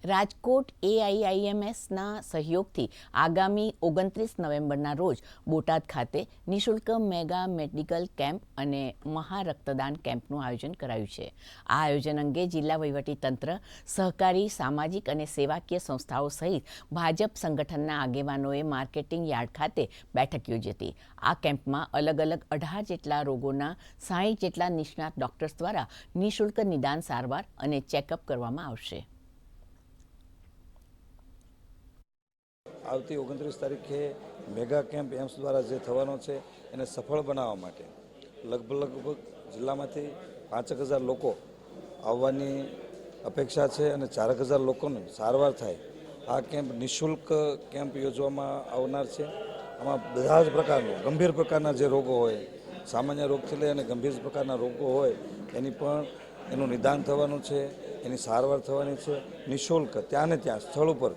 રાજકોટ AIIMSના સહયોગથી આગામી 29 નવેમ્બરના રોજ બોટાદ ખાતે નિઃશુલ્ક મેગા મેડિકલ કેમ્પ અને મહારક્તદાન કેમ્પનું આયોજન કરાયું છે. આ આયોજન અંગે જિલ્લા વહીવટીતંત્ર, સહકારી, સામાજિક અને સેવાકીય સંસ્થાઓ સહિત ભાજપ સંગઠનના આગેવાનોએ માર્કેટિંગ યાર્ડ ખાતે બેઠક યોજી હતી. આ કેમ્પમાં અલગ અલગ 18 જેટલા રોગોના 60 જેટલા નિષ્ણાત ડોક્ટર્સ દ્વારા નિઃશુલ્ક નિદાન સારવાર અને ચેકઅપ કરવામાં આવશે. આવતી 29 તારીખે મેગા કેમ્પ એમ્સ દ્વારા જે થવાનો છે એને સફળ બનાવવા માટે લગભગ જિલ્લામાંથી 5,000 લોકો આવવાની અપેક્ષા છે અને 4,000 લોકોની સારવાર થાય. આ કેમ્પ નિઃશુલ્ક કેમ્પ યોજવામાં આવનાર છે. આમાં બધા જ પ્રકારનું ગંભીર પ્રકારના જે રોગો હોય, સામાન્ય રોગથી લઈ અને ગંભીર પ્રકારના રોગો હોય એનું નિદાન થવાનું છે, એની સારવાર થવાની છે નિઃશુલ્ક ત્યાં ને ત્યાં સ્થળ ઉપર.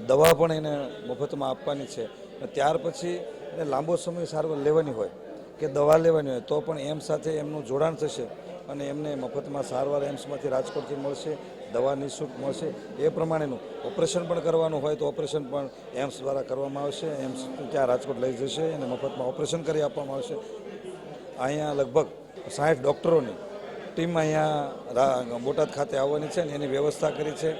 દવા પણ એને મફતમાં આપવાની છે. ત્યાર પછી એને લાંબો સમય સારવાર લેવાની હોય કે દવા લેવાની હોય તો પણ એમ્સ સાથે એમનું જોડાણ થશે અને એમને મફતમાં સારવાર એમ્સમાંથી રાજકોટથી મળશે, દવા નિઃશુલ્ક મળશે. એ પ્રમાણેનું ઓપરેશન પણ કરવાનું હોય તો ઓપરેશન પણ એમ્સ દ્વારા કરવામાં આવશે. એમ્સ ત્યાં રાજકોટ લઈ જશે અને મફતમાં ઓપરેશન કરી આપવામાં આવશે. અહીંયા લગભગ 60 ડૉક્ટરોની ટીમ અહીંયા બોટાદ ખાતે આવવાની છે અને એની વ્યવસ્થા કરી છે.